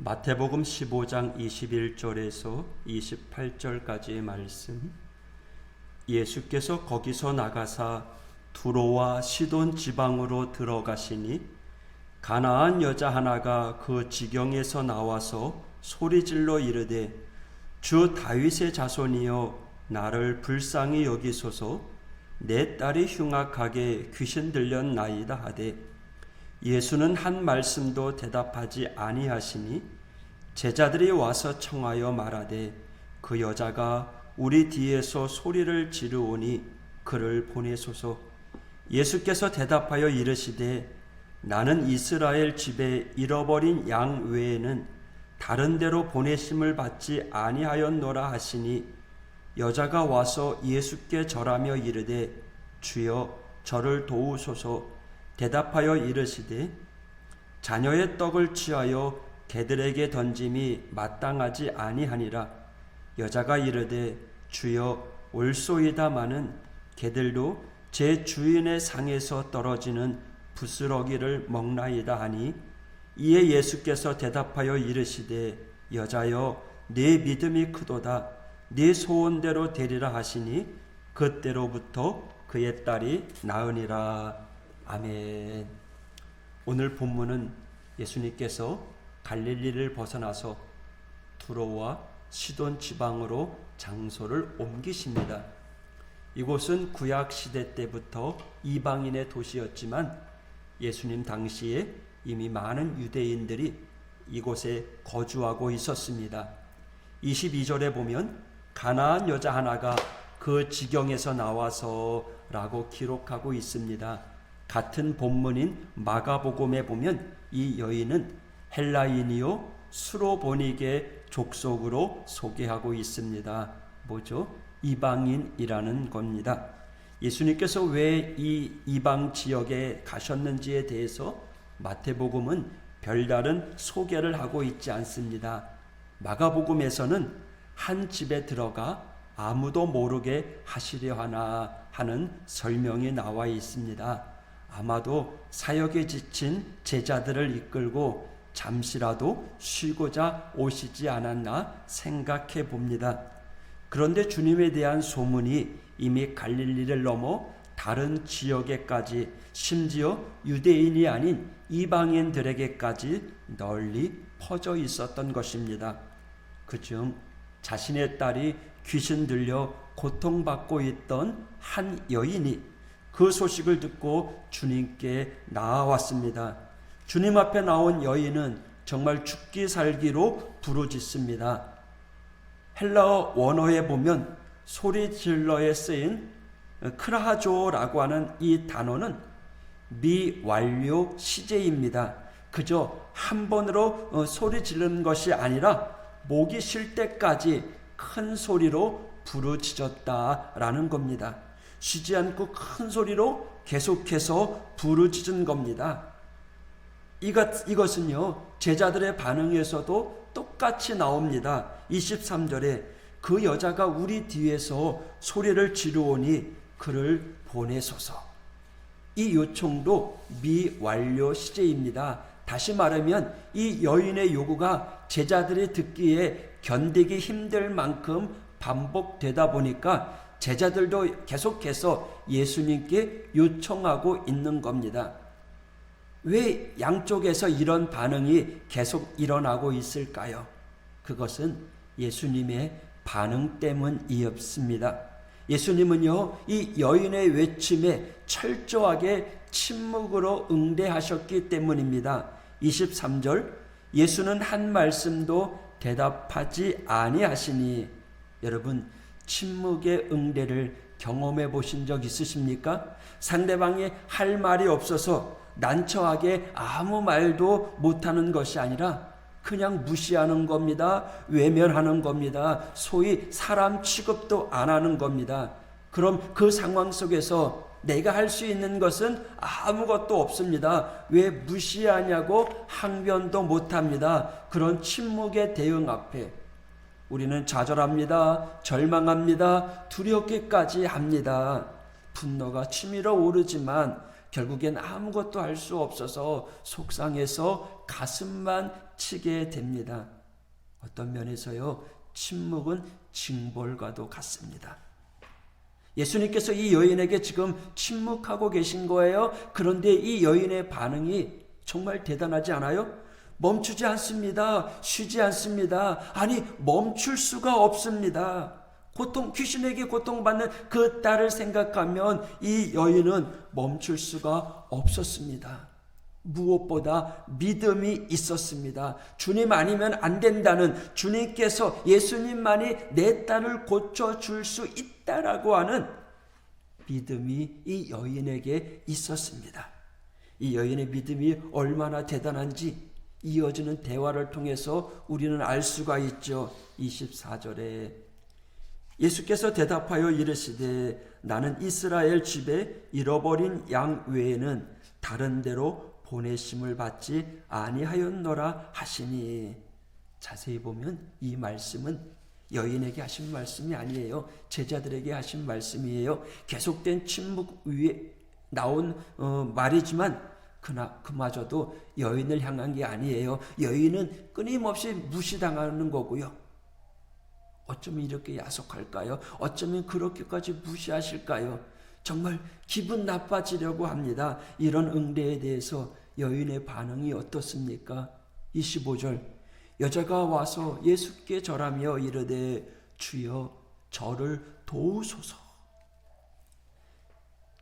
마태복음 15장 21절에서 28절까지의 말씀. 예수께서 거기서 나가사 두로와 시돈 지방으로 들어가시니 가나안 여자 하나가 그 지경에서 나와서 소리질러 이르되 주 다윗의 자손이여 나를 불쌍히 여기소서 내 딸이 흉악하게 귀신 들렸나이다 하되 예수는 한 말씀도 대답하지 아니하시니 제자들이 와서 청하여 말하되 그 여자가 우리 뒤에서 소리를 지르오니 그를 보내소서. 예수께서 대답하여 이르시되 나는 이스라엘 집에 잃어버린 양 외에는 다른 데로 보내심을 받지 아니하였노라 하시니 여자가 와서 예수께 절하며 이르되 주여 저를 도우소서. 대답하여 이르시되 자녀의 떡을 취하여 개들에게 던짐이 마땅하지 아니하니라. 여자가 이르되 주여 올소이다마는 개들도 제 주인의 상에서 떨어지는 부스러기를 먹나이다 하니 이에 예수께서 대답하여 이르시되 여자여 네 믿음이 크도다 네 소원대로 되리라 하시니 그때로부터 그의 딸이 나으니라. 아멘. 오늘 본문은 예수님께서 갈릴리를 벗어나서 두로와 시돈 지방으로 장소를 옮기십니다. 이곳은 구약 시대 때부터 이방인의 도시였지만 예수님 당시에 이미 많은 유대인들이 이곳에 거주하고 있었습니다. 22절에 보면 가나안 여자 하나가 그 지경에서 나와서 라고 기록하고 있습니다. 같은 본문인 마가복음에 보면 이 여인은 헬라인이요 수로보니게 족속으로 소개하고 있습니다. 뭐죠? 이방인이라는 겁니다. 예수님께서 왜 이 이방 지역에 가셨는지에 대해서 마태복음은 별다른 소개를 하고 있지 않습니다. 마가복음에서는 한 집에 들어가 아무도 모르게 하시려 하나 하는 설명이 나와 있습니다. 아마도 사역에 지친 제자들을 이끌고 잠시라도 쉬고자 오시지 않았나 생각해 봅니다. 그런데 주님에 대한 소문이 이미 갈릴리를 넘어 다른 지역에까지 심지어 유대인이 아닌 이방인들에게까지 널리 퍼져 있었던 것입니다. 그중 자신의 딸이 귀신 들려 고통받고 있던 한 여인이 그 소식을 듣고 주님께 나아왔습니다. 주님 앞에 나온 여인은 정말 죽기 살기로 부르짖습니다. 헬라어 원어에 보면 소리질러에 쓰인 크라하조라고 하는 이 단어는 미완료 시제입니다. 그저 한 번으로 소리 지르는 것이 아니라 목이 쉴 때까지 큰 소리로 부르짖었다라는 겁니다. 쉬지 않고 큰 소리로 계속해서 부르짖은 겁니다. 이것은요 제자들의 반응에서도 똑같이 나옵니다. 23절에 그 여자가 우리 뒤에서 소리를 지르오니 그를 보내소서. 이 요청도 미완료 시제입니다. 다시 말하면 이 여인의 요구가 제자들이 듣기에 견디기 힘들 만큼 반복되다 보니까 제자들도 계속해서 예수님께 요청하고 있는 겁니다. 왜 양쪽에서 이런 반응이 계속 일어나고 있을까요? 그것은 예수님의 반응 때문이었습니다. 예수님은요, 이 여인의 외침에 철저하게 침묵으로 응대하셨기 때문입니다. 23절, 예수는 한 말씀도 대답하지 아니하시니. 여러분, 침묵의 응대를 경험해 보신 적 있으십니까? 상대방이 할 말이 없어서 난처하게 아무 말도 못하는 것이 아니라 그냥 무시하는 겁니다. 외면하는 겁니다. 소위 사람 취급도 안 하는 겁니다. 그럼 그 상황 속에서 내가 할 수 있는 것은 아무것도 없습니다. 왜 무시하냐고 항변도 못합니다. 그런 침묵의 대응 앞에 우리는 좌절합니다. 절망합니다. 두렵기까지 합니다. 분노가 치밀어 오르지만 결국엔 아무것도 할 수 없어서 속상해서 가슴만 치게 됩니다. 어떤 면에서요, 침묵은 징벌과도 같습니다. 예수님께서 이 여인에게 지금 침묵하고 계신 거예요. 그런데 이 여인의 반응이 정말 대단하지 않아요? 멈추지 않습니다. 쉬지 않습니다. 아니, 멈출 수가 없습니다. 귀신에게 고통받는 그 딸을 생각하면 이 여인은 멈출 수가 없었습니다. 무엇보다 믿음이 있었습니다. 주님 아니면 안 된다는, 주님께서, 예수님만이 내 딸을 고쳐줄 수 있다라고 하는 믿음이 이 여인에게 있었습니다. 이 여인의 믿음이 얼마나 대단한지 이어지는 대화를 통해서 우리는 알 수가 있죠. 24절에 예수께서 대답하여 이르시되 나는 이스라엘 집에 잃어버린 양 외에는 다른 데로 보내심을 받지 아니하였노라 하시니. 자세히 보면 이 말씀은 여인에게 하신 말씀이 아니에요. 제자들에게 하신 말씀이에요. 계속된 침묵 위에 나온 말이지만 그마저도 여인을 향한 게 아니에요. 여인은 끊임없이 무시당하는 거고요. 어쩌면 이렇게 야속할까요? 어쩌면 그렇게까지 무시하실까요? 정말 기분 나빠지려고 합니다. 이런 응대에 대해서 여인의 반응이 어떻습니까? 25절 여자가 와서 예수께 절하며 이르되 주여 저를 도우소서.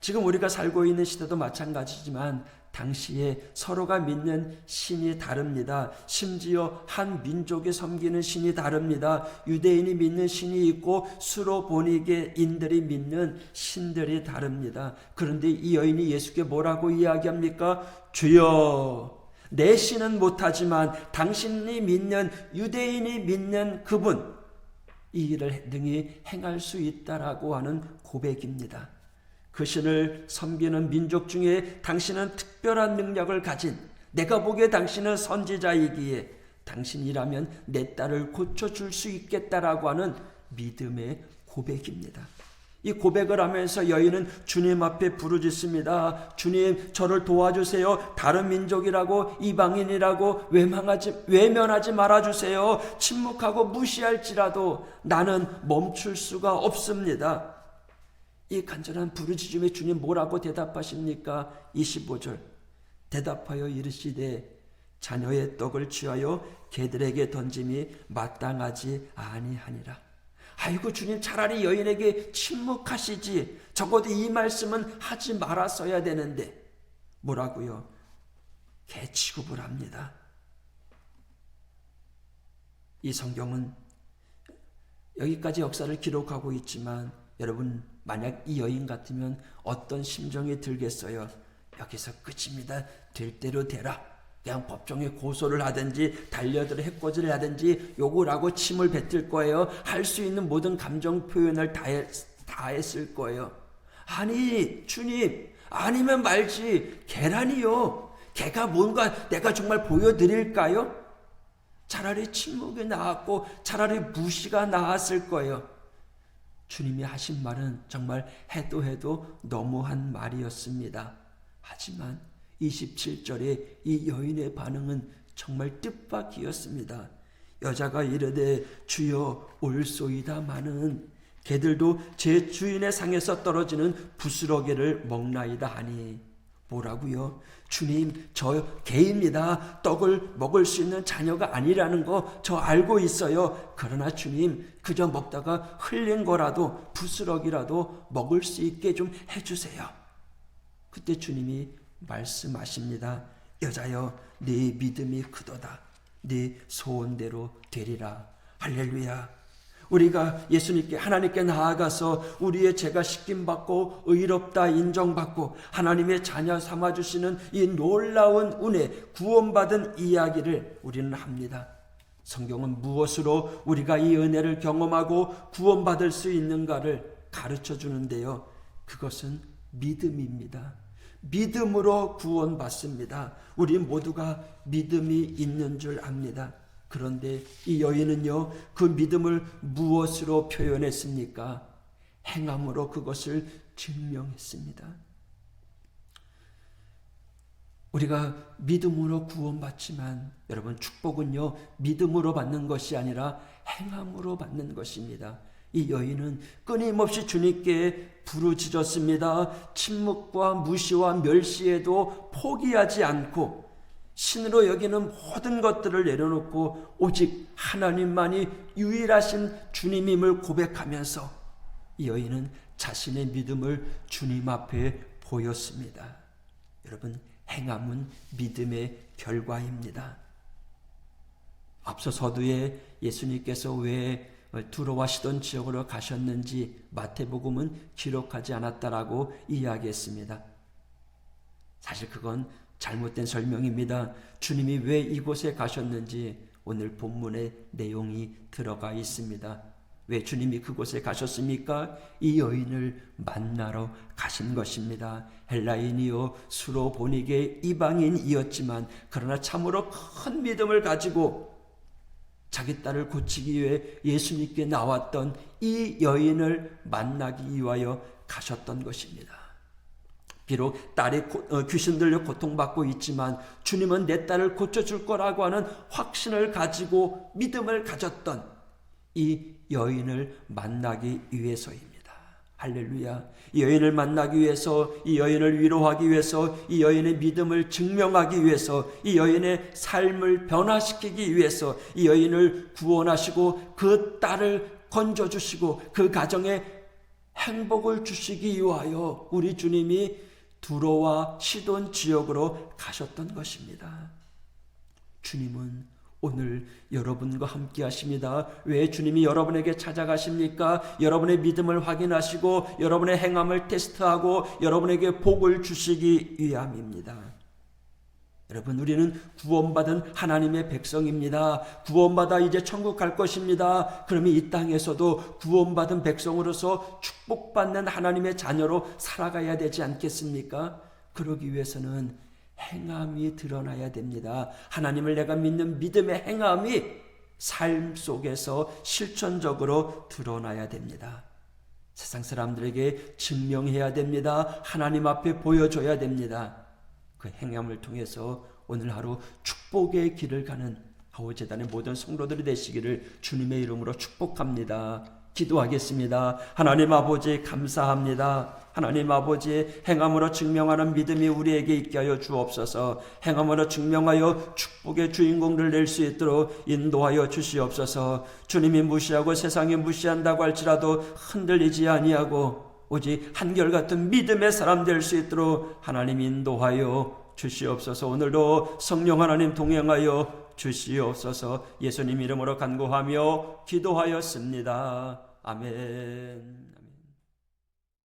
지금 우리가 살고 있는 시대도 마찬가지지만 당시에 서로가 믿는 신이 다릅니다. 심지어 한 민족이 섬기는 신이 다릅니다. 유대인이 믿는 신이 있고 수로보니게인들이 믿는 신들이 다릅니다. 그런데 이 여인이 예수께 뭐라고 이야기합니까? 주여, 내 신은 못하지만 당신이 믿는, 유대인이 믿는 그분, 이 일을 능히 행할 수 있다라고 하는 고백입니다. 그 신을 섬기는 민족 중에 당신은 특별한 능력을 가진, 내가 보기에 당신은 선지자이기에 당신이라면 내 딸을 고쳐줄 수 있겠다라고 하는 믿음의 고백입니다. 이 고백을 하면서 여인은 주님 앞에 부르짖습니다. 주님, 저를 도와주세요. 다른 민족이라고, 이방인이라고 외면하지 말아주세요. 침묵하고 무시할지라도 나는 멈출 수가 없습니다. 이 간절한 부르짖음에 주님 뭐라고 대답하십니까? 25절 대답하여 이르시되 자녀의 떡을 취하여 개들에게 던짐이 마땅하지 아니하니라. 아이고 주님, 차라리 여인에게 침묵하시지. 적어도 이 말씀은 하지 말았어야 되는데 뭐라고요? 개 취급을 합니다. 이 성경은 여기까지 역사를 기록하고 있지만 여러분, 만약 이 여인 같으면 어떤 심정이 들겠어요? 여기서 끝입니다. 될 대로 되라. 그냥 법정에 고소를 하든지 달려들어 해코지를 하든지 욕을 하고 침을 뱉을 거예요. 할 수 있는 모든 감정 표현을 다 했을 거예요. 아니 주님, 아니면 말지. 개라니요. 개가 뭔가 내가 정말 보여드릴까요? 차라리 침묵이 나았고 차라리 무시가 나았을 거예요. 주님이 하신 말은 정말 해도 너무한 말이었습니다. 하지만 27절에 이 여인의 반응은 정말 뜻밖이었습니다. 여자가 이르되 주여 올소이다마는 개들도 제 주인의 상에서 떨어지는 부스러기를 먹나이다 하니. 뭐라고요? 주님, 저 개입니다. 떡을 먹을 수 있는 자녀가 아니라는 거 저 알고 있어요. 그러나 주님, 그저 먹다가 흘린 거라도, 부스러기라도 먹을 수 있게 좀 해주세요. 그때 주님이 말씀하십니다. 여자여, 네 믿음이 크도다. 네 소원대로 되리라. 할렐루야. 우리가 예수님께, 하나님께 나아가서 우리의 죄가 씻김받고 의롭다 인정받고 하나님의 자녀 삼아주시는 이 놀라운 은혜, 구원받은 이야기를 우리는 합니다. 성경은 무엇으로 우리가 이 은혜를 경험하고 구원받을 수 있는가를 가르쳐 주는데요. 그것은 믿음입니다. 믿음으로 구원받습니다. 우리 모두가 믿음이 있는 줄 압니다. 그런데 이 여인은요, 그 믿음을 무엇으로 표현했습니까? 행함으로 그것을 증명했습니다. 우리가 믿음으로 구원받지만 여러분, 축복은요 믿음으로 받는 것이 아니라 행함으로 받는 것입니다. 이 여인은 끊임없이 주님께 부르짖었습니다. 침묵과 무시와 멸시에도 포기하지 않고 신으로 여기는 모든 것들을 내려놓고 오직 하나님만이 유일하신 주님임을 고백하면서 이 여인은 자신의 믿음을 주님 앞에 보였습니다. 여러분, 행함은 믿음의 결과입니다. 앞서 서두에 예수님께서 왜 두로와시돈 지역으로 가셨는지 마태복음은 기록하지 않았다라고 이야기했습니다. 사실 그건 잘못된 설명입니다. 주님이 왜 이곳에 가셨는지 오늘 본문의 내용이 들어가 있습니다. 왜 주님이 그곳에 가셨습니까? 이 여인을 만나러 가신 것입니다. 헬라인이요 수로 보니게 이방인이었지만 그러나 참으로 큰 믿음을 가지고 자기 딸을 고치기 위해 예수님께 나왔던 이 여인을 만나기 위하여 가셨던 것입니다. 비록 딸이 귀신 들려 고통받고 있지만 주님은 내 딸을 고쳐줄 거라고 하는 확신을 가지고 믿음을 가졌던 이 여인을 만나기 위해서입니다. 할렐루야. 이 여인을 만나기 위해서, 이 여인을 위로하기 위해서, 이 여인의 믿음을 증명하기 위해서, 이 여인의 삶을 변화시키기 위해서, 이 여인을 구원하시고 그 딸을 건져주시고 그 가정에 행복을 주시기 위하여 우리 주님이 두로와 시돈 지역으로 가셨던 것입니다. 주님은 오늘 여러분과 함께 하십니다. 왜 주님이 여러분에게 찾아가십니까? 여러분의 믿음을 확인하시고 여러분의 행함을 테스트하고 여러분에게 복을 주시기 위함입니다. 여러분, 우리는 구원받은 하나님의 백성입니다. 구원받아 이제 천국 갈 것입니다. 그러면 이 땅에서도 구원받은 백성으로서 축복받는 하나님의 자녀로 살아가야 되지 않겠습니까? 그러기 위해서는 행함이 드러나야 됩니다. 하나님을 내가 믿는 믿음의 행함이 삶 속에서 실천적으로 드러나야 됩니다. 세상 사람들에게 증명해야 됩니다. 하나님 앞에 보여줘야 됩니다. 그 행함을 통해서 오늘 하루 축복의 길을 가는 하우재단의 모든 성도들이 되시기를 주님의 이름으로 축복합니다. 기도하겠습니다. 하나님 아버지, 감사합니다. 하나님 아버지, 행함으로 증명하는 믿음이 우리에게 있게 하여 주옵소서. 행함으로 증명하여 축복의 주인공들 낼 수 있도록 인도하여 주시옵소서. 주님이 무시하고 세상이 무시한다고 할지라도 흔들리지 아니하고 오직 한결같은 믿음의 사람 될 수 있도록 하나님 인도하여 주시옵소서. 오늘도 성령 하나님 동행하여 주시옵소서. 예수님 이름으로 간구하며 기도하였습니다. 아멘.